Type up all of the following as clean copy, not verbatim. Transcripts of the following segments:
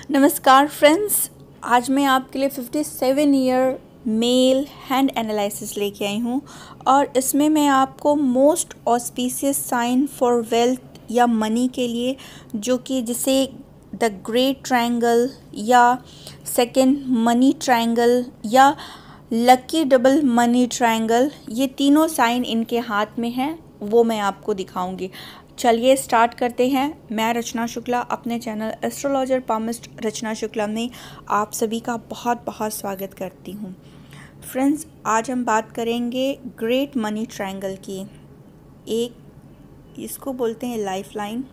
नमस्कार फ्रेंड्स, आज मैं आपके लिए 57 ईयर मेल हैंड एनालिसिस लेके आई हूँ और इसमें मैं आपको most auspicious sign for wealth या मनी के लिए, जो कि जिसे द ग्रेट ट्रायंगल या सेकंड मनी ट्रायंगल या लकी डबल मनी ट्रायंगल, ये तीनों साइन इनके हाथ में हैं, वो मैं आपको दिखाऊंगी। चलिए स्टार्ट करते हैं। मैं रचना शुक्ला अपने चैनल एस्ट्रोलॉजर पामिस्ट रचना शुक्ला में आप सभी का बहुत बहुत स्वागत करती हूँ। फ्रेंड्स, आज हम बात करेंगे ग्रेट मनी ट्रायंगल की। एक इसको बोलते हैं लाइफ लाइन,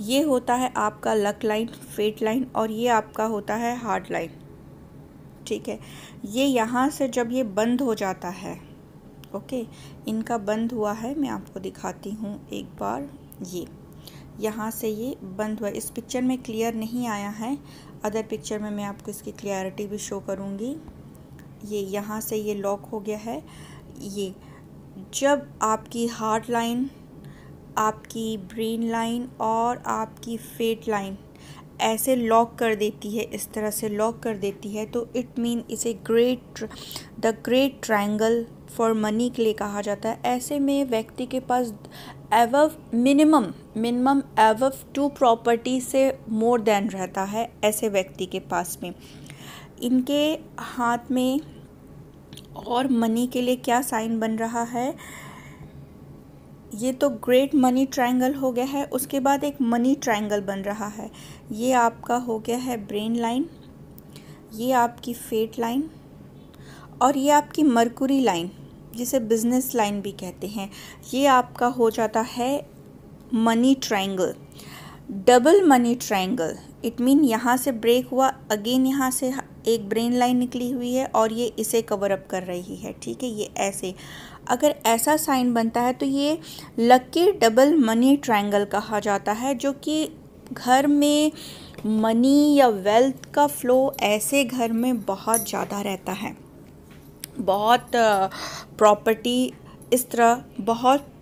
ये होता है आपका लक लाइन, फेट लाइन, और ये आपका होता है हार्ट लाइन। ठीक है, ये यहाँ से जब ये बंद हो जाता है, ओके, इनका बंद हुआ है, मैं आपको दिखाती हूँ एक बार। ये यहाँ से ये बंद हुआ, इस पिक्चर में क्लियर नहीं आया है, अदर पिक्चर में मैं आपको इसकी क्लियरिटी भी शो करूँगी। ये यहाँ से ये लॉक हो गया है। ये जब आपकी हार्ट लाइन, आपकी ब्रेन लाइन और आपकी फेट लाइन ऐसे लॉक कर देती है, इस तरह से लॉक कर देती है, तो इट मीन इसे the great triangle for money के लिए कहा जाता है। ऐसे में व्यक्ति के पास एवव मिनिमम एवव 2 प्रॉपर्टी से मोर देन रहता है। ऐसे व्यक्ति के पास में इनके हाथ में और मनी के लिए क्या साइन बन रहा है, ये तो ग्रेट मनी ट्रायंगल हो गया है। उसके बाद एक मनी ट्रायंगल बन रहा है, ये आपका हो गया है ब्रेन लाइन, ये आपकी फेट लाइन और ये आपकी मरकुरी लाइन, जिसे बिजनेस लाइन भी कहते हैं, ये आपका हो जाता है money triangle. Double money triangle it mean यहाँ से ब्रेक हुआ, अगेन यहाँ से एक ब्रेन लाइन निकली हुई है और ये इसे कवर अप कर रही है। ठीक है, ये ऐसे अगर ऐसा साइन बनता है तो ये लकी डबल मनी ट्रायंगल कहा जाता है, जो कि घर में मनी या वेल्थ का फ्लो ऐसे घर में बहुत ज़्यादा रहता है। बहुत प्रॉपर्टी इस तरह बहुत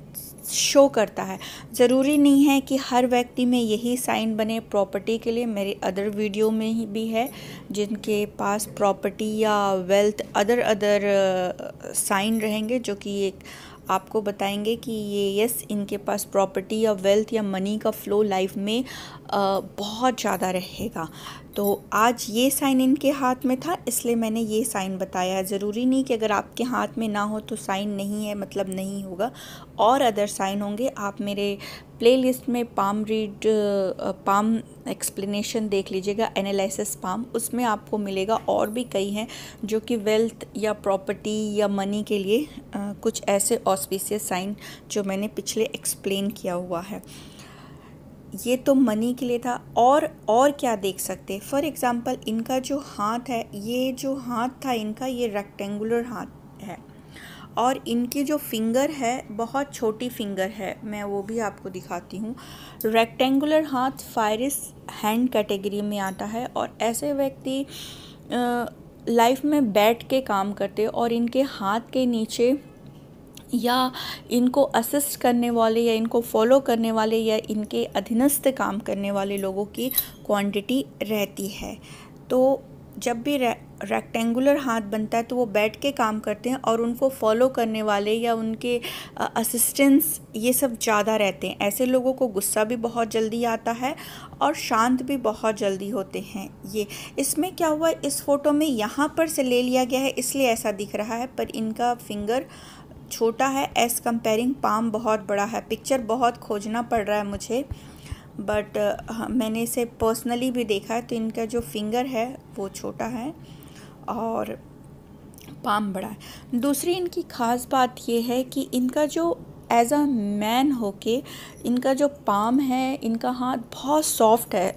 शो करता है। ज़रूरी नहीं है कि हर व्यक्ति में यही साइन बने प्रॉपर्टी के लिए। मेरे अदर वीडियो में ही भी है जिनके पास प्रॉपर्टी या वेल्थ अदर साइन रहेंगे, जो कि एक आपको बताएंगे कि ये यस, इनके पास प्रॉपर्टी या वेल्थ या मनी का फ्लो लाइफ में बहुत ज़्यादा रहेगा। तो आज ये साइन इनके हाथ में था, इसलिए मैंने ये साइन बताया है। ज़रूरी नहीं कि अगर आपके हाथ में ना हो तो साइन नहीं है, मतलब नहीं होगा, और अदर साइन होंगे। आप मेरे प्लेलिस्ट में पाम एक्सप्लेनेशन देख लीजिएगा, एनालिसिस पाम, उसमें आपको मिलेगा। और भी कई हैं जो कि वेल्थ या प्रॉपर्टी या मनी के लिए कुछ ऐसे ऑस्पिशियस साइन जो मैंने पिछले एक्सप्लेन किया हुआ है। ये तो मनी के लिए था। और क्या देख सकते हैं, फॉर एग्ज़ाम्पल इनका जो हाथ है, ये जो हाथ था इनका, ये रेक्टेंगुलर हाथ है और इनकी जो फिंगर है बहुत छोटी फिंगर है, मैं वो भी आपको दिखाती हूँ। रेक्टेंगुलर हाथ फायरिस हैंड कैटेगरी में आता है और ऐसे व्यक्ति लाइफ में बैठ के काम करते और इनके हाथ के नीचे या इनको असिस्ट करने वाले या इनको फॉलो करने वाले या इनके अधीनस्थ काम करने वाले लोगों की क्वांटिटी रहती है। तो जब भी रेक्टेंगुलर हाथ बनता है तो वो बैठ के काम करते हैं और उनको फॉलो करने वाले या उनके असिस्टेंट्स ये सब ज़्यादा रहते हैं। ऐसे लोगों को गुस्सा भी बहुत जल्दी आता है और शांत भी बहुत जल्दी होते हैं। ये इसमें क्या हुआ, इस फोटो में यहाँ पर से ले लिया गया है इसलिए ऐसा दिख रहा है, पर इनका फिंगर छोटा है एज कंपेयरिंग पाम बहुत बड़ा है। पिक्चर बहुत खोजना पड़ रहा है मुझे, बट मैंने इसे पर्सनली भी देखा है, तो इनका जो फिंगर है वो छोटा है और पाम बड़ा है। दूसरी इनकी ख़ास बात ये है कि इनका जो एज अ मैन होके इनका जो पाम है, इनका हाथ बहुत सॉफ्ट है,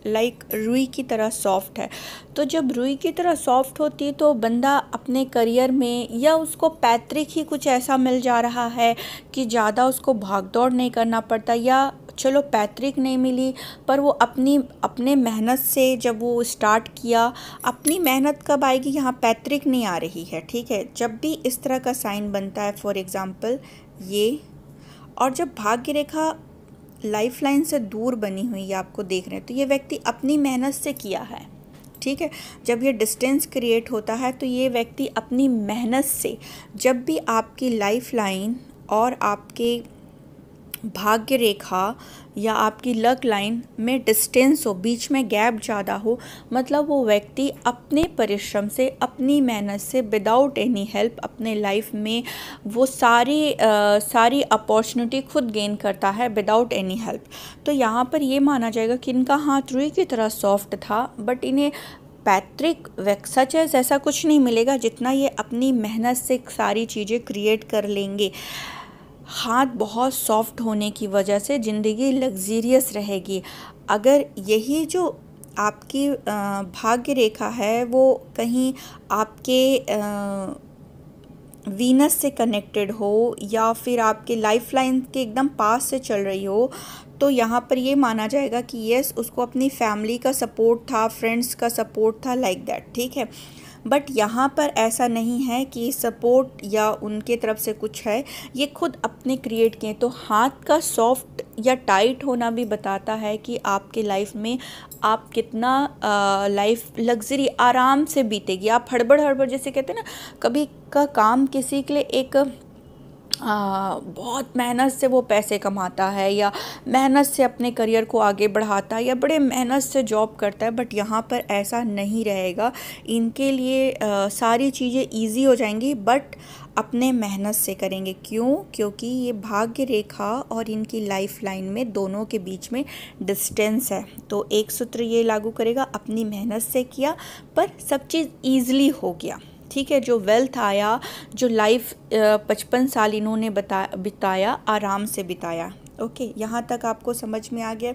लाइक रुई की तरह सॉफ्ट है। तो जब रुई की तरह सॉफ्ट होती है तो बंदा अपने करियर में या उसको पैतृक ही कुछ ऐसा मिल जा रहा है कि ज़्यादा उसको भाग दौड़ नहीं करना पड़ता, या चलो पैतृक नहीं मिली पर वो अपने मेहनत से जब वो स्टार्ट किया, अपनी मेहनत कब आएगी, यहाँ पैतृक नहीं आ रही है। ठीक है, जब भी इस तरह का साइन बनता है, फॉर एग्ज़ाम्पल ये, और जब भाग्य रेखा लाइफ लाइन से दूर बनी हुई है, आपको देख रहे हैं, तो ये व्यक्ति अपनी मेहनत से किया है, ठीक है। जब ये डिस्टेंस क्रिएट होता है तो ये व्यक्ति अपनी मेहनत से, जब भी आपकी लाइफ लाइन और आपके भाग्य रेखा या आपकी लक लाइन में डिस्टेंस हो, बीच में गैप ज़्यादा हो, मतलब वो व्यक्ति अपने परिश्रम से, अपनी मेहनत से, विदाउट एनी हेल्प अपने लाइफ में वो सारी अपॉर्चुनिटी खुद गेन करता है विदाउट एनी हेल्प। तो यहाँ पर ये माना जाएगा कि इनका हाथ रुई की तरह सॉफ्ट था, बट इन्हें पैतृक सच है ऐसा कुछ नहीं मिलेगा जितना ये अपनी मेहनत से सारी चीज़ें क्रिएट कर लेंगे। हाथ बहुत सॉफ्ट होने की वजह से ज़िंदगी लग्जीरियस रहेगी। अगर यही जो आपकी भाग्य रेखा है वो कहीं आपके वीनस से कनेक्टेड हो या फिर आपके लाइफ लाइन के एकदम पास से चल रही हो, तो यहाँ पर ये माना जाएगा कि यस, उसको अपनी फैमिली का सपोर्ट था, फ्रेंड्स का सपोर्ट था, लाइक दैट, ठीक है। बट यहाँ पर ऐसा नहीं है कि सपोर्ट या उनके तरफ से कुछ है, ये खुद अपने क्रिएट किए। तो हाथ का सॉफ्ट या टाइट होना भी बताता है कि आपके लाइफ में आप कितना लाइफ लग्जरी आराम से बीतेगी। आप हड़बड़ जैसे कहते हैं ना, कभी का काम किसी के लिए एक बहुत मेहनत से वो पैसे कमाता है या मेहनत से अपने करियर को आगे बढ़ाता है या बड़े मेहनत से जॉब करता है, बट यहाँ पर ऐसा नहीं रहेगा। इनके लिए सारी चीज़ें इजी हो जाएंगी, बट अपने मेहनत से करेंगे। क्यों? क्योंकि ये भाग्य रेखा और इनकी लाइफ लाइन में दोनों के बीच में डिस्टेंस है। तो एक सूत्र ये लागू करेगा, अपनी मेहनत से किया पर सब चीज़ ईज़िली हो गया, ठीक है। जो वेल्थ आया, जो लाइफ 55 साल इन्होंने बिताया, आराम से बिताया। ओके, यहाँ तक आपको समझ में आ गया।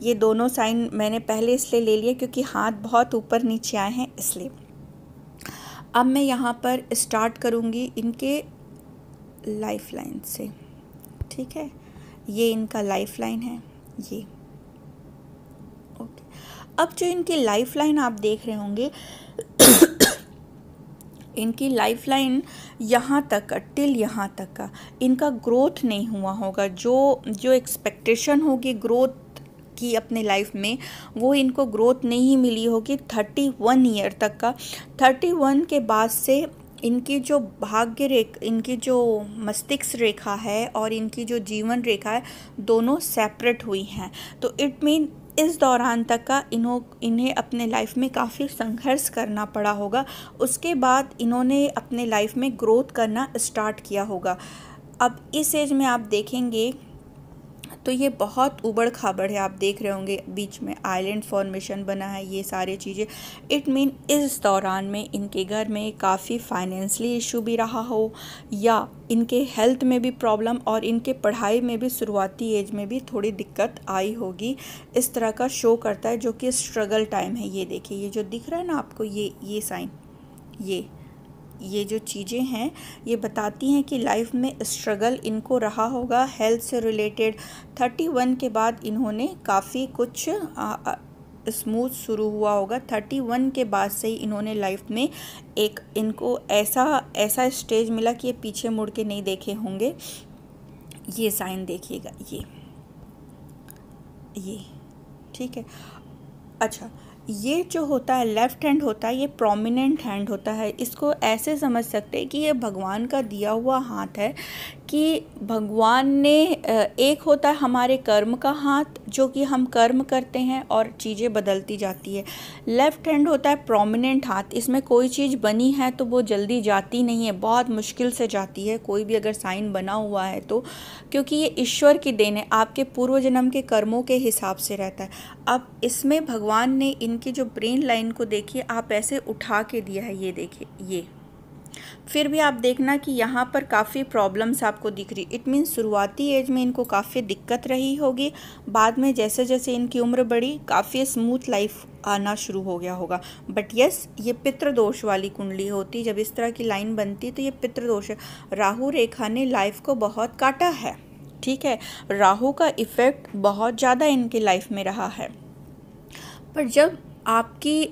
ये दोनों साइन मैंने पहले इसलिए ले लिए क्योंकि हाथ बहुत ऊपर नीचे आए हैं, इसलिए। अब मैं यहाँ पर स्टार्ट करूँगी इनके लाइफ लाइन से, ठीक है। ये इनका लाइफ लाइन है, ये ओके। अब जो इनकी लाइफ लाइन आप देख रहे होंगे, इनकी लाइफ लाइन यहाँ तक का, टिल यहाँ तक का इनका ग्रोथ नहीं हुआ होगा। जो एक्सपेक्टेशन होगी ग्रोथ की अपने लाइफ में, वो इनको ग्रोथ नहीं मिली होगी 31 ईयर तक का। 31 के बाद से इनकी जो भाग्य रेखा, इनकी जो मस्तिष्क रेखा है और इनकी जो जीवन रेखा है, दोनों सेपरेट हुई हैं। तो इट मीन इस दौरान तक का इन्हें अपने लाइफ में काफ़ी संघर्ष करना पड़ा होगा। उसके बाद इन्होंने अपने लाइफ में ग्रोथ करना स्टार्ट किया होगा। अब इस एज में आप देखेंगे तो ये बहुत उबड़ खाबड़ है। आप देख रहे होंगे बीच में आइलैंड फॉर्मेशन बना है, ये सारी चीज़ें। इट मीन इस दौरान में इनके घर में काफ़ी फाइनेंशियली इशू भी रहा हो या इनके हेल्थ में भी प्रॉब्लम और इनके पढ़ाई में भी शुरुआती एज में भी थोड़ी दिक्कत आई होगी। इस तरह का शो करता है, जो कि स्ट्रगल टाइम है। ये देखिए, ये जो दिख रहा है ना आपको, ये साइन, ये जो चीज़ें हैं ये बताती हैं कि लाइफ में स्ट्रगल इनको रहा होगा हेल्थ से रिलेटेड। 31 के बाद इन्होंने काफ़ी कुछ स्मूथ शुरू हुआ होगा। 31 के बाद से ही इन्होंने लाइफ में एक इनको ऐसा स्टेज मिला कि ये पीछे मुड़ के नहीं देखे होंगे। ये साइन देखिएगा, ये ठीक है। अच्छा, ये जो होता है लेफ़्ट हैंड होता है, ये प्रोमिनेंट हैंड होता है। इसको ऐसे समझ सकते हैं कि ये भगवान का दिया हुआ हाथ है, कि भगवान ने एक होता है हमारे कर्म का हाथ, जो कि हम कर्म करते हैं और चीज़ें बदलती जाती है। लेफ़्ट हैंड होता है प्रोमिनेंट हाथ, इसमें कोई चीज़ बनी है तो वो जल्दी जाती नहीं है, बहुत मुश्किल से जाती है। कोई भी अगर साइन बना हुआ है तो, क्योंकि ये ईश्वर की देन है, आपके पूर्व जन्म के कर्मों के हिसाब से रहता है। अब इसमें भगवान ने इनकी जो ब्रेन लाइन को देखिए, आप ऐसे उठा के दिया है, ये देखिए, ये फिर भी आप देखना कि यहाँ पर काफ़ी प्रॉब्लम्स आपको दिख रही। इट मीन्स शुरुआती एज में इनको काफ़ी दिक्कत रही होगी, बाद में जैसे जैसे इनकी उम्र बढ़ी काफ़ी स्मूथ लाइफ आना शुरू हो गया होगा। बट यस, ये पितृदोष वाली कुंडली होती, जब इस तरह की लाइन बनती तो ये पितृदोष है। राहु रेखा ने लाइफ को बहुत काटा है, ठीक है। राहु का इफ़ेक्ट बहुत ज़्यादा इनके लाइफ में रहा है। पर जब आपकी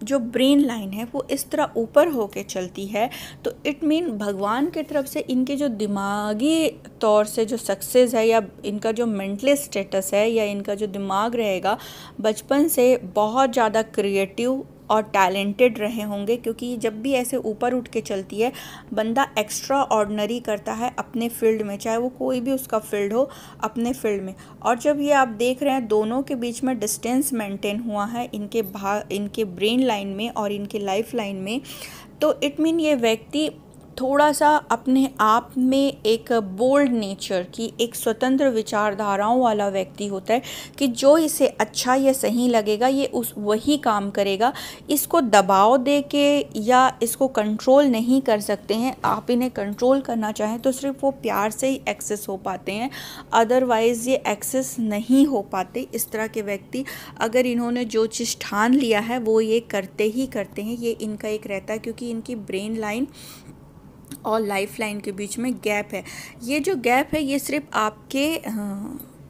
जो ब्रेन लाइन है वो इस तरह ऊपर होके चलती है, तो इट मीन भगवान की तरफ से इनके जो दिमागी तौर से जो सक्सेस है या इनका जो मेंटल स्टेटस है या इनका जो दिमाग रहेगा, बचपन से बहुत ज़्यादा क्रिएटिव और टैलेंटेड रहे होंगे, क्योंकि जब भी ऐसे ऊपर उठ के चलती है बंदा एक्स्ट्रा ऑर्डिनरी करता है अपने फील्ड में, चाहे वो कोई भी उसका फील्ड हो, अपने फील्ड में। और जब ये आप देख रहे हैं दोनों के बीच में डिस्टेंस मेंटेन हुआ है इनके ब्रेन लाइन में और इनके लाइफ लाइन में, तो इट मीन ये व्यक्ति थोड़ा सा अपने आप में एक बोल्ड नेचर की, एक स्वतंत्र विचारधाराओं वाला व्यक्ति होता है कि जो इसे अच्छा या सही लगेगा ये वही काम करेगा। इसको दबाव दे के या इसको कंट्रोल नहीं कर सकते हैं। आप इन्हें कंट्रोल करना चाहें तो सिर्फ वो प्यार से ही एक्सेस हो पाते हैं, अदरवाइज़ ये एक्सेस नहीं हो पाते। इस तरह के व्यक्ति अगर इन्होंने जो चीज़ ठान लिया है वो ये करते ही करते हैं। ये इनका एक रहता है, क्योंकि इनकी ब्रेन लाइन और लाइफ लाइन के बीच में गैप है। ये जो गैप है ये सिर्फ आपके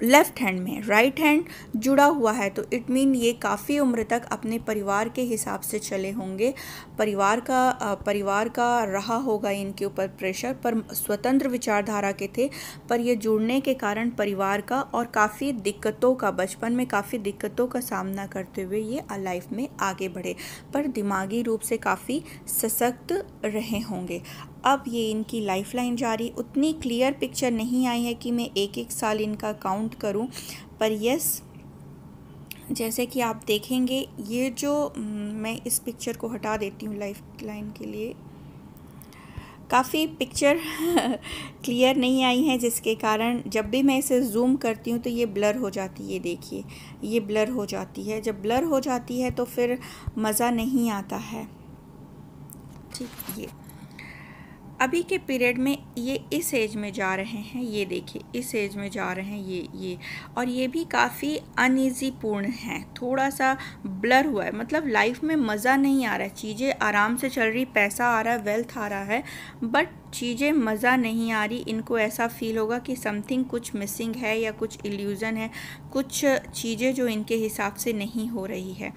लेफ़्ट हैंड में, राइट हैंड जुड़ा हुआ है, तो इट मीन ये काफ़ी उम्र तक अपने परिवार के हिसाब से चले होंगे। परिवार का रहा होगा इनके ऊपर प्रेशर, पर स्वतंत्र विचारधारा के थे, पर ये जुड़ने के कारण परिवार का और काफ़ी दिक्कतों का, बचपन में काफ़ी दिक्कतों का सामना करते हुए ये लाइफ में आगे बढ़े, पर दिमागी रूप से काफ़ी सशक्त रहे होंगे। अब ये इनकी लाइफ लाइन जारी, उतनी क्लियर पिक्चर नहीं आई है कि मैं एक एक साल इनका काउंट करूं, पर यस, जैसे कि आप देखेंगे ये जो मैं इस पिक्चर को हटा देती हूँ लाइफ लाइन के लिए, काफ़ी पिक्चर क्लियर नहीं आई है, जिसके कारण जब भी मैं इसे जूम करती हूँ तो ये ब्लर हो जाती है। ये देखिए, ये ब्लर हो जाती है। जब ब्लर हो जाती है तो फिर मज़ा नहीं आता है। ठीक, ये अभी के पीरियड में ये इस एज में जा रहे हैं, ये देखिए इस एज में जा रहे हैं ये और ये भी काफ़ी अनईजी पूर्ण है, थोड़ा सा ब्लर हुआ है, मतलब लाइफ में मज़ा नहीं आ रहा है, चीज़ें आराम से चल रही, पैसा आ रहा है, वेल्थ आ रहा है, बट चीज़ें मज़ा नहीं आ रही। इनको ऐसा फील होगा कि समथिंग कुछ मिसिंग है या कुछ इल्यूज़न है, कुछ चीज़ें जो इनके हिसाब से नहीं हो रही है।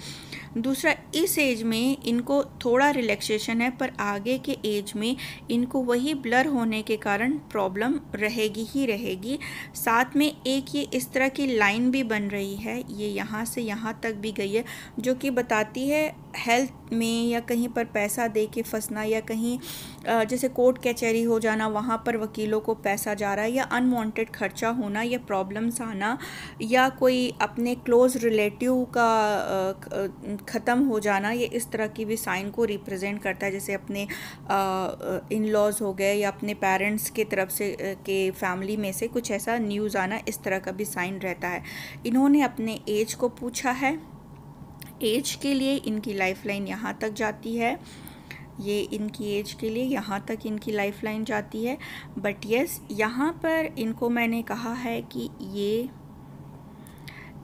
दूसरा, इस एज में इनको थोड़ा रिलैक्सेशन है, पर आगे के एज में इनको वही ब्लर होने के कारण प्रॉब्लम रहेगी ही रहेगी। साथ में एक ये इस तरह की लाइन भी बन रही है, ये यहाँ से यहाँ तक भी गई है, जो कि बताती है हेल्थ में या कहीं पर पैसा दे के फंसना, या कहीं जैसे कोर्ट कचहरी हो जाना, वहाँ पर वकीलों को पैसा जा रहा है, या अनवांटेड खर्चा होना, या प्रॉब्लम्स आना, या कोई अपने क्लोज रिलेटिव का ख़त्म हो जाना, ये इस तरह की भी साइन को रिप्रेजेंट करता है। जैसे अपने इन लॉज हो गए या अपने पेरेंट्स के तरफ से के फैमिली में से कुछ ऐसा न्यूज़ आना, इस तरह का भी साइन रहता है। इन्होंने अपने एज को पूछा है, एज के लिए इनकी लाइफ लाइन यहाँ तक जाती है, ये इनकी एज के लिए यहाँ तक इनकी लाइफ लाइन जाती है। बट यस, यहाँ पर इनको मैंने कहा है कि ये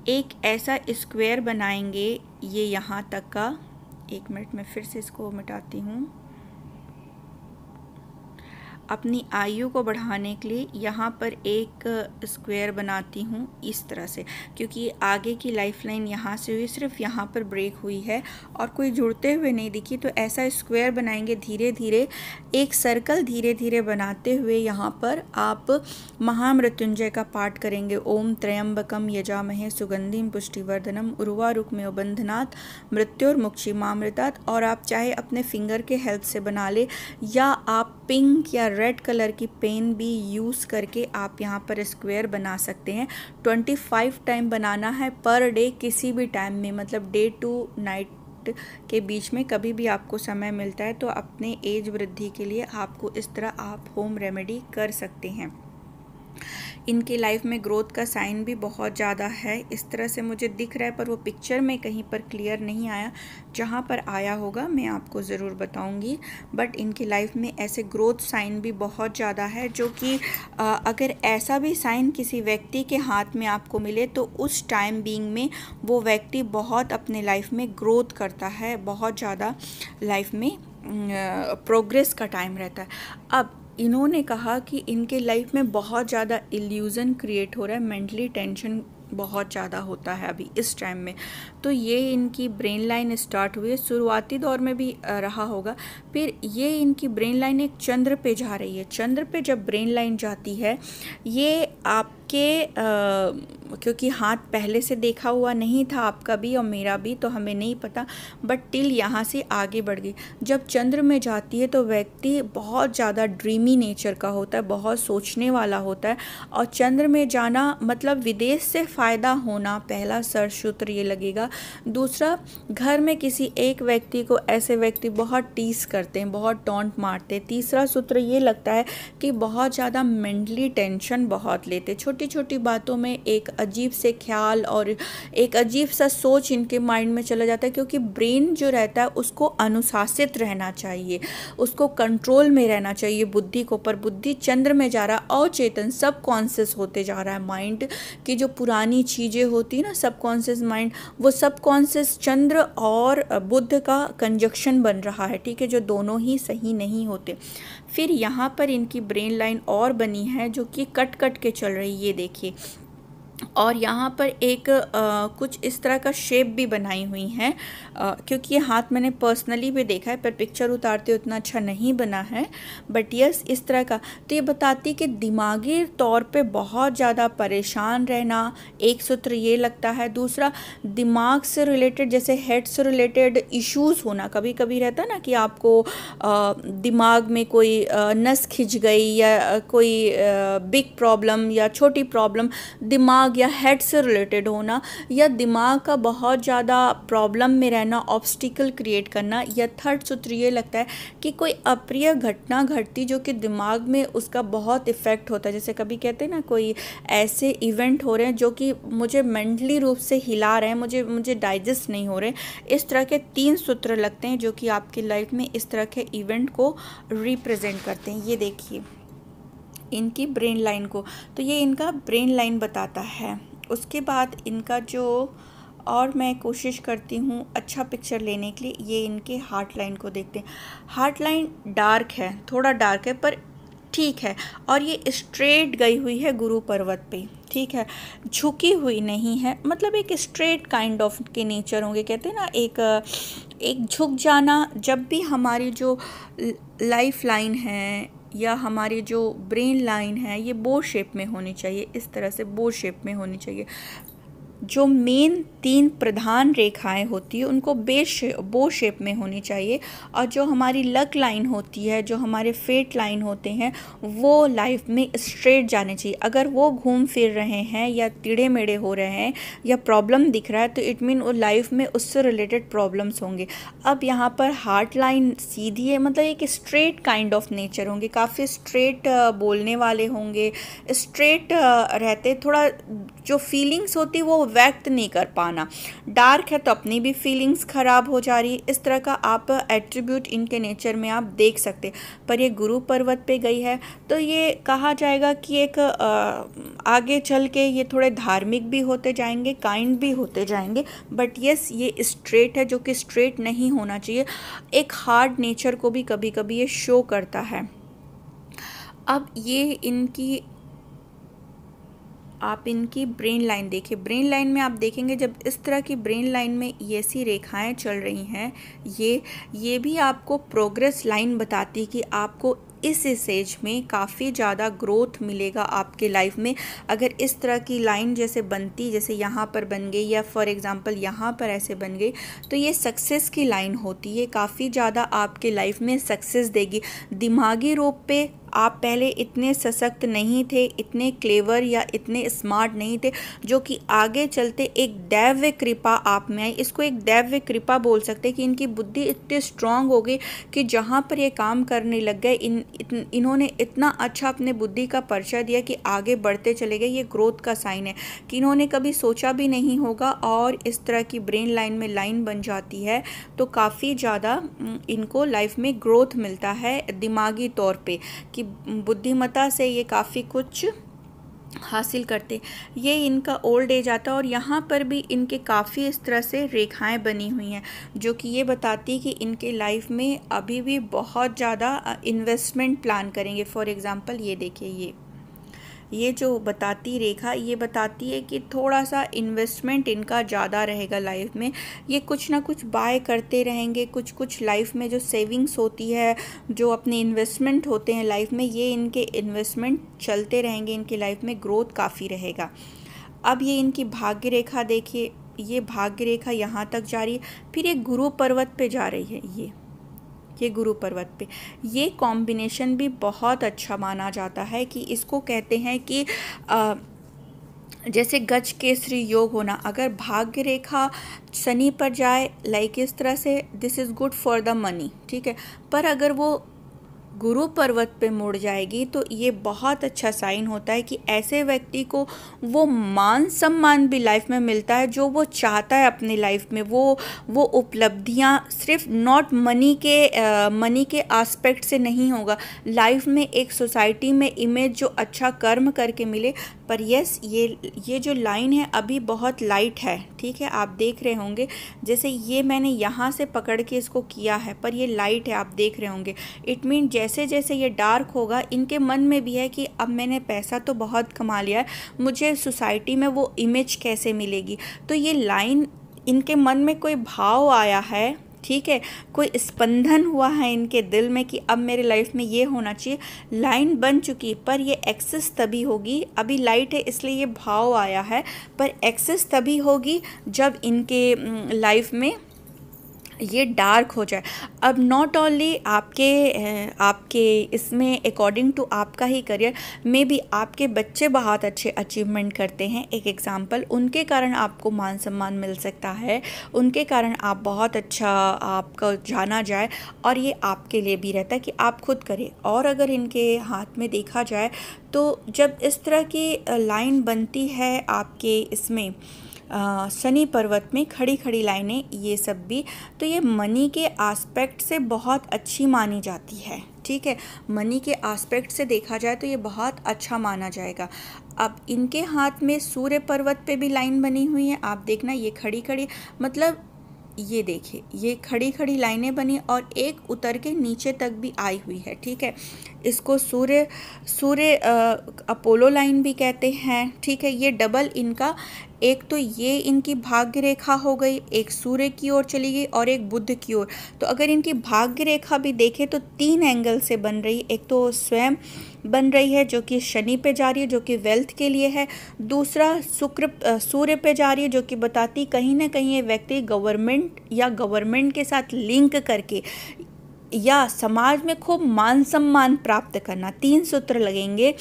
एक ऐसा स्क्वायर बनाएंगे, ये यहाँ तक का, एक मिनट में फिर से इसको मिटाती हूँ, अपनी आयु को बढ़ाने के लिए यहाँ पर एक स्क्वायर बनाती हूँ इस तरह से, क्योंकि आगे की लाइफ लाइन यहाँ से हुई, सिर्फ यहाँ पर ब्रेक हुई है और कोई जुड़ते हुए नहीं दिखी। तो ऐसा स्क्वायर बनाएंगे धीरे धीरे, एक सर्कल धीरे धीरे बनाते हुए यहाँ पर आप महामृत्युंजय का पाठ करेंगे। ओम त्र्यंबकम यजामहे सुगंधिम पुष्टिवर्धनम उर्वारुकमेव बंधनात् मृत्युर्मुक्षीमामृतात्। और आप चाहे अपने फिंगर के हेल्प से बना ले, या आप पिंक या रेड कलर की पेन भी यूज़ करके आप यहाँ पर स्क्वायर बना सकते हैं। 25 टाइम बनाना है पर डे, किसी भी टाइम में, मतलब डे टू नाइट के बीच में कभी भी आपको समय मिलता है तो अपने एज वृद्धि के लिए आपको इस तरह आप होम रेमेडी कर सकते हैं। इनकी लाइफ में ग्रोथ का साइन भी बहुत ज़्यादा है, इस तरह से मुझे दिख रहा है, पर वो पिक्चर में कहीं पर क्लियर नहीं आया। जहाँ पर आया होगा मैं आपको ज़रूर बताऊंगी। बट इनकी लाइफ में ऐसे ग्रोथ साइन भी बहुत ज़्यादा है, जो कि अगर ऐसा भी साइन किसी व्यक्ति के हाथ में आपको मिले तो उस टाइम बीइंग में वो व्यक्ति बहुत अपने लाइफ में ग्रोथ करता है, बहुत ज़्यादा लाइफ में प्रोग्रेस का टाइम रहता है। अब इन्होंने कहा कि इनके लाइफ में बहुत ज़्यादा इल्यूज़न क्रिएट हो रहा है, मेंटली टेंशन बहुत ज़्यादा होता है अभी इस टाइम में। तो ये इनकी ब्रेन लाइन स्टार्ट हुई है, शुरुआती दौर में भी रहा होगा। फिर ये इनकी ब्रेन लाइन एक चंद्र पे जा रही है। चंद्र पे जब ब्रेन लाइन जाती है, ये आपके क्योंकि हाथ पहले से देखा हुआ नहीं था आपका भी और मेरा भी, तो हमें नहीं पता, बट टिल यहाँ से आगे बढ़ गई। जब चंद्र में जाती है तो व्यक्ति बहुत ज़्यादा ड्रीमी नेचर का होता है, बहुत सोचने वाला होता है। और चंद्र में जाना मतलब विदेश से फ़ायदा होना, पहला सूत्र ये लगेगा। दूसरा, घर में किसी एक व्यक्ति को ऐसे व्यक्ति बहुत टीस करते हैं, बहुत टॉन्ट मारते हैं। तीसरा सूत्र ये लगता है कि बहुत ज़्यादा मेंटली टेंशन बहुत लेते, छोटी छोटी बातों में एक अजीब से ख्याल और एक अजीब सा सोच इनके माइंड में चला जाता है, क्योंकि ब्रेन जो रहता है उसको अनुशासित रहना चाहिए, उसको कंट्रोल में रहना चाहिए बुद्धि को। पर बुद्धि चंद्र में जा रहा है, अवचेतन सब कॉन्शियस होते जा रहा है। माइंड की जो पुरानी चीज़ें होती है ना, सब कॉन्शियस माइंड, वो सब कॉन्शियस चंद्र और बुध का कंजक्शन बन रहा है, ठीक है, जो दोनों ही सही नहीं होते। फिर यहाँ पर इनकी ब्रेन लाइन और बनी है जो कि कट कट के चल रही है, ये देखिए। और यहाँ पर एक कुछ इस तरह का शेप भी बनाई हुई है, क्योंकि ये हाथ मैंने पर्सनली भी देखा है, पर पिक्चर उतारते उतना अच्छा नहीं बना है, बट यस इस तरह का। तो ये बताती कि दिमागी तौर पे बहुत ज़्यादा परेशान रहना, एक सूत्र ये लगता है। दूसरा, दिमाग से रिलेटेड, जैसे हेड से रिलेटेड इश्यूज़ होना, कभी कभी रहता है ना कि आपको दिमाग में कोई नस खिंच गई या कोई बिग प्रॉब्लम या छोटी प्रॉब्लम, दिमाग या हेड से रिलेटेड होना, या दिमाग का बहुत ज़्यादा प्रॉब्लम में रहना, ऑब्स्टिकल क्रिएट करना। या थर्ड सूत्र ये लगता है कि कोई अप्रिय घटना घटती जो कि दिमाग में उसका बहुत इफ़ेक्ट होता है। जैसे कभी कहते हैं ना, कोई ऐसे इवेंट हो रहे हैं जो कि मुझे मेंटली रूप से हिला रहे हैं, मुझे डाइजेस्ट नहीं हो रहे। इस तरह के 3 सूत्र लगते हैं जो कि आपकी लाइफ में इस तरह के इवेंट को रिप्रेजेंट करते हैं। ये देखिए इनकी ब्रेन लाइन को, तो ये इनका ब्रेन लाइन बताता है। उसके बाद इनका जो, और मैं कोशिश करती हूँ अच्छा पिक्चर लेने के लिए, ये इनके हार्ट लाइन को देखते हैं। हार्ट लाइन डार्क है, थोड़ा डार्क है पर ठीक है, और ये स्ट्रेट गई हुई है गुरु पर्वत पे, ठीक है, झुकी हुई नहीं है, मतलब एक स्ट्रेट काइंड ऑफ के नेचर होंगे। कहते हैं ना एक झुक जाना। जब भी हमारी जो लाइफ लाइन है या हमारी जो ब्रेन लाइन है, ये बो शेप में होनी चाहिए, इस तरह से बो शेप में होनी चाहिए। जो मेन 3 प्रधान रेखाएं होती है उनको बो शेप में होनी चाहिए। और जो हमारी लक लाइन होती है, जो हमारे फेट लाइन होते हैं, वो लाइफ में स्ट्रेट जाने चाहिए। अगर वो घूम फिर रहे हैं या टेढ़े मेढ़े हो रहे हैं या प्रॉब्लम दिख रहा है, तो इट मीन वो लाइफ में उससे रिलेटेड प्रॉब्लम्स होंगे। अब यहाँ पर हार्ट लाइन सीधी है, मतलब एक स्ट्रेट काइंड ऑफ नेचर होंगे, काफ़ी स्ट्रेट बोलने वाले होंगे, स्ट्रेट रहते, थोड़ा जो फीलिंग्स होती वो व्यक्त नहीं कर पाना। डार्क है तो अपनी भी फीलिंग्स ख़राब हो जा रही, इस तरह का आप एट्रीब्यूट इनके नेचर में आप देख सकते। पर ये गुरु पर्वत पे गई है तो ये कहा जाएगा कि एक आगे चल के ये थोड़े धार्मिक भी होते जाएंगे, काइंड भी होते जाएंगे। बट यस ये स्ट्रेट है, जो कि स्ट्रेट नहीं होना चाहिए। एक हार्ड नेचर को भी कभी कभी ये शो करता है। अब ये इनकी, आप इनकी ब्रेन लाइन देखिए। ब्रेन लाइन में आप देखेंगे जब इस तरह की ब्रेन लाइन में ये सी रेखाएं चल रही हैं, ये भी आपको प्रोग्रेस लाइन बताती है कि आपको इस स्टेज में काफ़ी ज़्यादा ग्रोथ मिलेगा आपके लाइफ में। अगर इस तरह की लाइन जैसे बनती, जैसे यहाँ पर बन गई या फॉर एग्जांपल यहाँ पर ऐसे बन गई, तो ये सक्सेस की लाइन होती है, काफ़ी ज़्यादा आपके लाइफ में सक्सेस देगी। दिमागी रूप पे आप पहले इतने सशक्त नहीं थे, इतने क्लेवर या इतने स्मार्ट नहीं थे, जो कि आगे चलते एक दैव्य कृपा आप में आई। इसको एक दैव्य कृपा बोल सकते हैं कि इनकी बुद्धि इतनी स्ट्रांग हो गई कि जहाँ पर ये काम करने लग गए, इन्होंने इतना अच्छा अपने बुद्धि का परिचय दिया कि आगे बढ़ते चले गए। ये ग्रोथ का साइन है कि इन्होंने कभी सोचा भी नहीं होगा, और इस तरह की ब्रेन लाइन में लाइन बन जाती है तो काफ़ी ज़्यादा इनको लाइफ में ग्रोथ मिलता है दिमागी तौर पे, कि बुद्धिमत्ता से ये काफ़ी कुछ हासिल करते। ये इनका ओल्ड एज आता है, और यहाँ पर भी इनके काफ़ी इस तरह से रेखाएं बनी हुई हैं जो कि ये बताती है कि इनके लाइफ में अभी भी बहुत ज़्यादा इन्वेस्टमेंट प्लान करेंगे। फॉर एग्ज़ाम्पल ये देखिए, ये जो बताती रेखा ये बताती है कि थोड़ा सा इन्वेस्टमेंट इनका ज़्यादा रहेगा लाइफ में। ये कुछ ना कुछ बाय करते रहेंगे, कुछ कुछ लाइफ में जो सेविंग्स होती है, जो अपने इन्वेस्टमेंट होते हैं लाइफ में, ये इनके इन्वेस्टमेंट चलते रहेंगे, इनकी लाइफ में ग्रोथ काफ़ी रहेगा। अब ये इनकी भाग्य रेखा देखिए, ये भाग्य रेखा यहाँ तक जा रही है, फिर ये गुरु पर्वत पे जा रही है। ये गुरु पर्वत पे ये कॉम्बिनेशन भी बहुत अच्छा माना जाता है कि इसको कहते हैं कि जैसे गज केसरी योग होना। अगर भाग्य रेखा शनि पर जाए लाइक इस तरह से, this is good for the money, ठीक है। पर अगर वो गुरु पर्वत पे मुड़ जाएगी तो ये बहुत अच्छा साइन होता है कि ऐसे व्यक्ति को वो मान सम्मान भी लाइफ में मिलता है जो वो चाहता है अपनी लाइफ में। वो उपलब्धियाँ सिर्फ नॉट मनी के एस्पेक्ट से नहीं होगा, लाइफ में एक सोसाइटी में इमेज जो अच्छा कर्म करके मिले। पर यस, ये जो लाइन है अभी बहुत लाइट है, ठीक है, आप देख रहे होंगे। जैसे ये मैंने यहाँ से पकड़ के इसको किया है, पर ये लाइट है, आप देख रहे होंगे। इट मीन जैसे जैसे ये डार्क होगा, इनके मन में भी है कि अब मैंने पैसा तो बहुत कमा लिया है, मुझे सोसाइटी में वो इमेज कैसे मिलेगी। तो ये लाइन इनके मन में कोई भाव आया है, ठीक है, कोई स्पंदन हुआ है इनके दिल में कि अब मेरे लाइफ में ये होना चाहिए। लाइन बन चुकी, पर ये एक्सेस तभी होगी, अभी लाइट है इसलिए ये भाव आया है, पर एक्सेस तभी होगी जब इनके लाइफ में ये डार्क हो जाए। अब नॉट ओनली आपके इसमें अकॉर्डिंग टू आपका ही करियर में भी आपके बच्चे बहुत अच्छे अचीवमेंट करते हैं, एक एग्जांपल, उनके कारण आपको मान सम्मान मिल सकता है, उनके कारण आप बहुत अच्छा आपका जाना जाए, और ये आपके लिए भी रहता है कि आप खुद करें। और अगर इनके हाथ में देखा जाए तो जब इस तरह की लाइन बनती है आपके इसमें शनि पर्वत में खड़ी खड़ी लाइनें, ये सब भी, तो ये मनी के एस्पेक्ट से बहुत अच्छी मानी जाती है, ठीक है। मनी के एस्पेक्ट से देखा जाए तो ये बहुत अच्छा माना जाएगा। अब इनके हाथ में सूर्य पर्वत पे भी लाइन बनी हुई है, आप देखना, ये खड़ी खड़ी, मतलब ये देखिए, ये खड़ी खड़ी लाइनें बनी और एक उतर के नीचे तक भी आई हुई है, ठीक है। इसको सूर्य अपोलो लाइन भी कहते हैं, ठीक है। ये डबल इनका, एक तो ये इनकी भाग्य रेखा हो गई, एक सूर्य की ओर चली गई और एक बुध की ओर। तो अगर इनकी भाग्य रेखा भी देखें तो 3 एंगल से बन रही, एक तो स्वयं बन रही है जो कि शनि पे जा रही है जो कि वेल्थ के लिए है, दूसरा सूर्य पे जा रही है जो कि बताती कहीं ना कहीं ये व्यक्ति गवर्नमेंट के साथ लिंक करके या समाज में खूब मान सम्मान प्राप्त करना। 3 सूत्र लगेंगे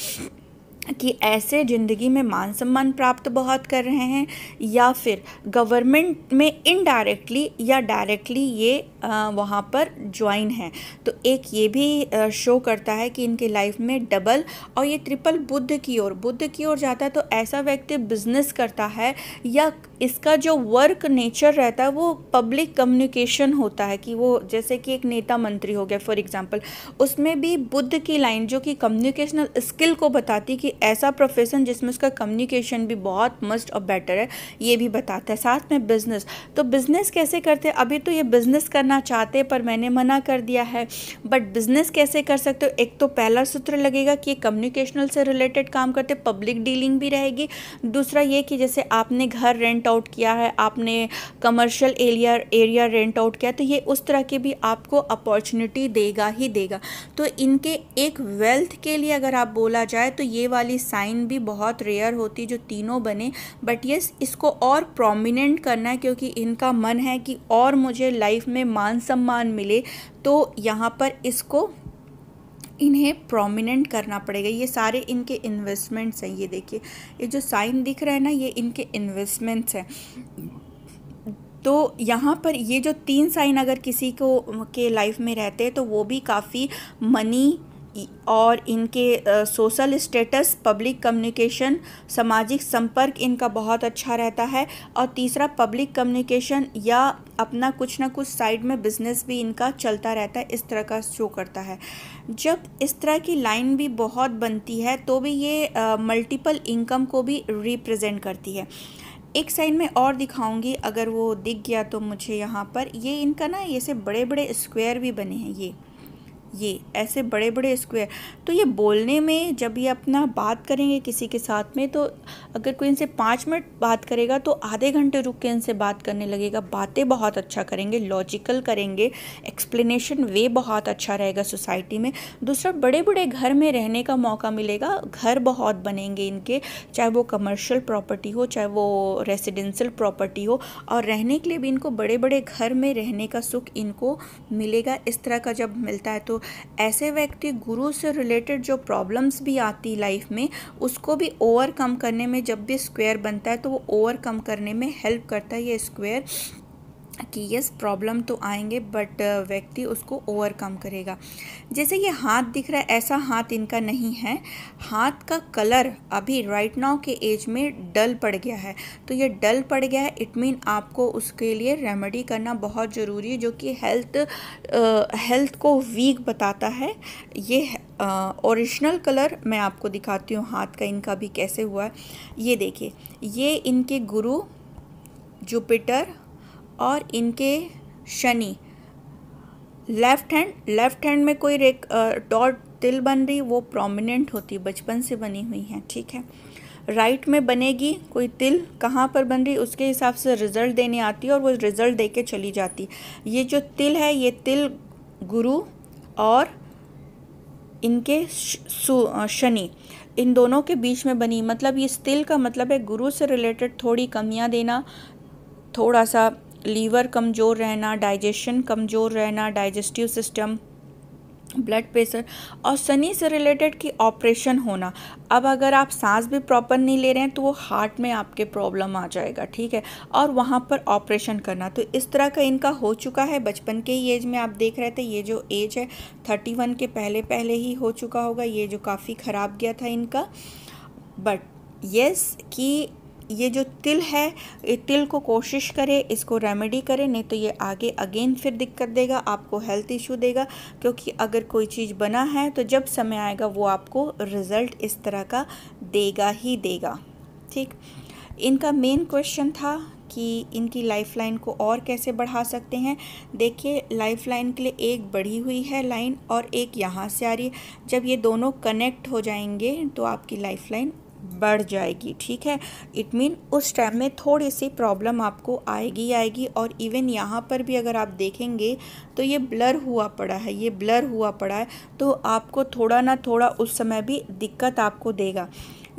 कि ऐसे ज़िंदगी में मान सम्मान प्राप्त बहुत कर रहे हैं, या फिर गवर्नमेंट में इनडायरेक्टली या डायरेक्टली ये वहाँ पर ज्वाइन है। तो एक ये भी शो करता है कि इनके लाइफ में डबल और ये ट्रिपल बुध की ओर जाता है। तो ऐसा व्यक्ति बिजनेस करता है या इसका जो वर्क नेचर रहता है वो पब्लिक कम्युनिकेशन होता है, कि वो जैसे कि एक नेता मंत्री हो गया फॉर एग्जांपल, उसमें भी बुध की लाइन जो कि कम्युनिकेशनल स्किल को बताती कि ऐसा प्रोफेशन जिसमें उसका कम्युनिकेशन भी बहुत मस्ट और बेटर है, ये भी बताता है। साथ में बिजनेस, तो बिजनेस कैसे करते हैं, अभी तो ये बिजनेस करना चाहते हैं पर मैंने मना कर दिया है, बट बिजनेस कैसे कर सकते हो, एक तो पहला सूत्र लगेगा कि कम्युनिकेशनल से रिलेटेड काम करते, पब्लिक डीलिंग भी रहेगी। दूसरा ये कि जैसे आपने घर रेंट आउट किया है, आपने कमर्शियल एरिया रेंट आउट किया, तो ये उस तरह की भी आपको अपॉर्चुनिटी देगा ही देगा। तो इनके एक वेल्थ के लिए अगर आप बोला जाए तो ये वाली साइन भी बहुत रेयर होती जो तीनों बने, बट यस इसको और प्रोमिनेंट करना है क्योंकि इनका मन है कि और मुझे लाइफ में मान सम्मान मिले, तो यहाँ पर इसको इन्हें प्रोमिनेंट करना पड़ेगा। ये सारे इनके इन्वेस्टमेंट्स हैं, ये देखिए, ये जो साइन दिख रहा है ना, ये इनके इन्वेस्टमेंट्स हैं। तो यहाँ पर ये जो 3 साइन अगर किसी को के लाइफ में रहते हैं तो वो भी काफ़ी मनी और इनके सोशल स्टेटस, पब्लिक कम्युनिकेशन, सामाजिक संपर्क इनका बहुत अच्छा रहता है। और तीसरा पब्लिक कम्युनिकेशन या अपना कुछ ना कुछ साइड में बिजनेस भी इनका चलता रहता है, इस तरह का शो करता है। जब इस तरह की लाइन भी बहुत बनती है तो भी ये मल्टीपल इनकम को भी रिप्रेजेंट करती है। एक साइड में और दिखाऊंगी, अगर वो दिख गया तो मुझे यहाँ पर, ये इनका ना ये से बड़े बड़े स्क्वायर भी बने हैं, ये ऐसे बड़े बड़े स्क्वायर। तो ये बोलने में जब ये अपना बात करेंगे किसी के साथ में, तो अगर कोई इनसे 5 मिनट बात करेगा तो आधे घंटे रुक के इनसे बात करने लगेगा। बातें बहुत अच्छा करेंगे, लॉजिकल करेंगे, एक्सप्लेनेशन वे बहुत अच्छा रहेगा सोसाइटी में। दूसरा, बड़े बड़े घर में रहने का मौका मिलेगा, घर बहुत बनेंगे इनके, चाहे वो कमर्शियल प्रॉपर्टी हो चाहे वो रेसिडेंशियल प्रॉपर्टी हो, और रहने के लिए भी इनको बड़े बड़े घर में रहने का सुख इनको मिलेगा। इस तरह का जब मिलता है तो ऐसे व्यक्ति गुरु से रिलेटेड जो प्रॉब्लम्स भी आती लाइफ में, उसको भी ओवरकम करने में, जब भी स्क्वायर बनता है तो वो ओवरकम करने में हेल्प करता है ये स्क्वायर, कि यस प्रॉब्लम तो आएंगे बट व्यक्ति उसको ओवरकम करेगा। जैसे ये हाथ दिख रहा है, ऐसा हाथ इनका नहीं है। हाथ का कलर अभी राइट नाउ के एज में डल पड़ गया है, तो ये डल पड़ गया है, इट मीन आपको उसके लिए रेमेडी करना बहुत ज़रूरी है, जो कि हेल्थ को वीक बताता है। ये ओरिजिनल कलर मैं आपको दिखाती हूँ हाथ का इनका भी कैसे हुआ है। ये देखिए, ये इनके गुरु जुपिटर और इनके शनि। लेफ्ट हैंड में कोई डॉट तिल बन रही, वो प्रोमिनेंट होती, बचपन से बनी हुई है, ठीक है। राइट में बनेगी कोई तिल, कहाँ पर बन रही उसके हिसाब से रिजल्ट देने आती है और वो रिजल्ट दे के चली जाती। ये जो तिल है, ये तिल गुरु और इनके शनि, इन दोनों के बीच में बनी, मतलब इस तिल का मतलब है गुरु से रिलेटेड थोड़ी कमियां देना, थोड़ा सा लीवर कमज़ोर रहना, डाइजेशन कमज़ोर रहना, डाइजेस्टिव सिस्टम, ब्लड प्रेशर, और शनि से रिलेटेड की ऑपरेशन होना। अब अगर आप सांस भी प्रॉपर नहीं ले रहे हैं तो वो हार्ट में आपके प्रॉब्लम आ जाएगा, ठीक है, और वहाँ पर ऑपरेशन करना। तो इस तरह का इनका हो चुका है, बचपन के ही एज में आप देख रहे थे। ये जो एज है 31 के पहले ही हो चुका होगा, ये जो काफ़ी ख़राब गया था इनका। बट यस कि ये जो तिल है, ये तिल को कोशिश करे इसको रेमेडी करे, नहीं तो ये आगे अगेन फिर दिक्कत देगा, आपको हेल्थ इशू देगा। क्योंकि अगर कोई चीज़ बना है तो जब समय आएगा वो आपको रिज़ल्ट इस तरह का देगा ही देगा, ठीक। इनका मेन क्वेश्चन था कि इनकी लाइफलाइन को और कैसे बढ़ा सकते हैं। देखिए, लाइफलाइन के लिए एक बढ़ी हुई है लाइन और एक यहाँ से आ रही है। जब ये दोनों कनेक्ट हो जाएंगे तो आपकी लाइफलाइन बढ़ जाएगी, ठीक है। इट मीन उस टाइम में थोड़ी सी प्रॉब्लम आपको आएगी। और इवन यहाँ पर भी अगर आप देखेंगे तो ये ब्लर हुआ पड़ा है, ये ब्लर हुआ पड़ा है, तो आपको थोड़ा ना थोड़ा उस समय भी दिक्कत आपको देगा।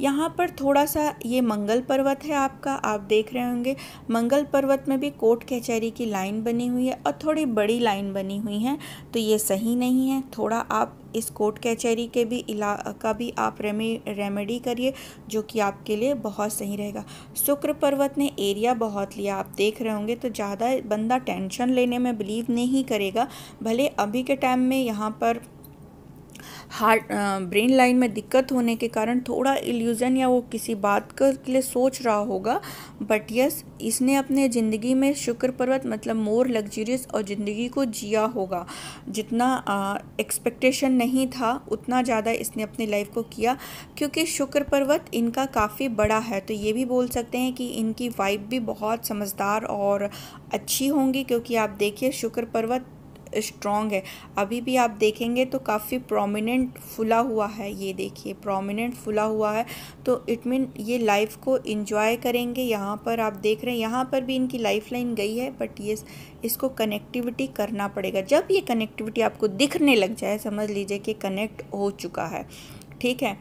यहाँ पर थोड़ा सा ये मंगल पर्वत है आपका, आप देख रहे होंगे मंगल पर्वत में भी कोर्ट कचहरी की लाइन बनी हुई है और थोड़ी बड़ी लाइन बनी हुई है, तो ये सही नहीं है। थोड़ा आप इस कोर्ट कचहरी के भी का भी आप रेमेडी करिए, जो कि आपके लिए बहुत सही रहेगा। शुक्र पर्वत ने एरिया बहुत लिया, आप देख रहे होंगे, तो ज़्यादा बंदा टेंशन लेने में बिलीव नहीं करेगा। भले अभी के टाइम में यहाँ पर हार्ट ब्रेन लाइन में दिक्कत होने के कारण थोड़ा इल्यूज़न या वो किसी बात के लिए सोच रहा होगा, बट यस इसने अपने ज़िंदगी में शुक्र पर्वत मतलब मोर लग्जरियस और ज़िंदगी को जिया होगा। जितना एक्सपेक्टेशन नहीं था उतना ज़्यादा इसने अपनी लाइफ को किया, क्योंकि शुक्र पर्वत इनका काफ़ी बड़ा है। तो ये भी बोल सकते हैं कि इनकी वाइफ भी बहुत समझदार और अच्छी होंगी, क्योंकि आप देखिए शुक्र पर्वत स्ट्रॉन्ग है। अभी भी आप देखेंगे तो काफ़ी प्रोमिनेंट फुला हुआ है, ये देखिए प्रोमिनेंट फुला हुआ है, तो इट मीन ये लाइफ को एंजॉय करेंगे। यहाँ पर आप देख रहे हैं, यहाँ पर भी इनकी लाइफ लाइन गई है, बट ये इसको कनेक्टिविटी करना पड़ेगा। जब ये कनेक्टिविटी आपको दिखने लग जाए, समझ लीजिए कि कनेक्ट हो चुका है, ठीक है।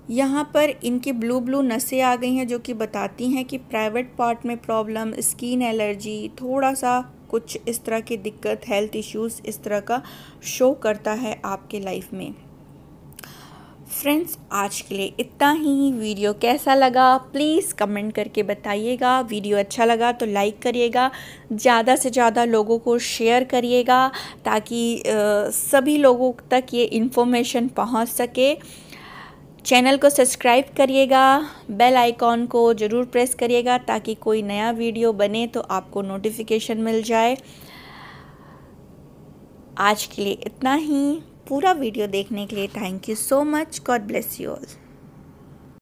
यहाँ पर इनकी ब्लू नसें आ गई हैं, जो कि बताती हैं कि प्राइवेट पार्ट में प्रॉब्लम, स्किन एलर्जी, थोड़ा सा कुछ इस तरह की दिक्कत, हेल्थ इश्यूज़ इस तरह का शो करता है आपके लाइफ में। फ्रेंड्स, आज के लिए इतना ही। वीडियो कैसा लगा प्लीज़ कमेंट करके बताइएगा। वीडियो अच्छा लगा तो लाइक करिएगा, ज़्यादा से ज़्यादा लोगों को शेयर करिएगा, ताकि सभी लोगों तक ये इन्फॉर्मेशन पहुंच सके। चैनल को सब्सक्राइब करिएगा, बेल आइकॉन को ज़रूर प्रेस करिएगा, ताकि कोई नया वीडियो बने तो आपको नोटिफिकेशन मिल जाए। आज के लिए इतना ही। पूरा वीडियो देखने के लिए thank you so much. God bless you all.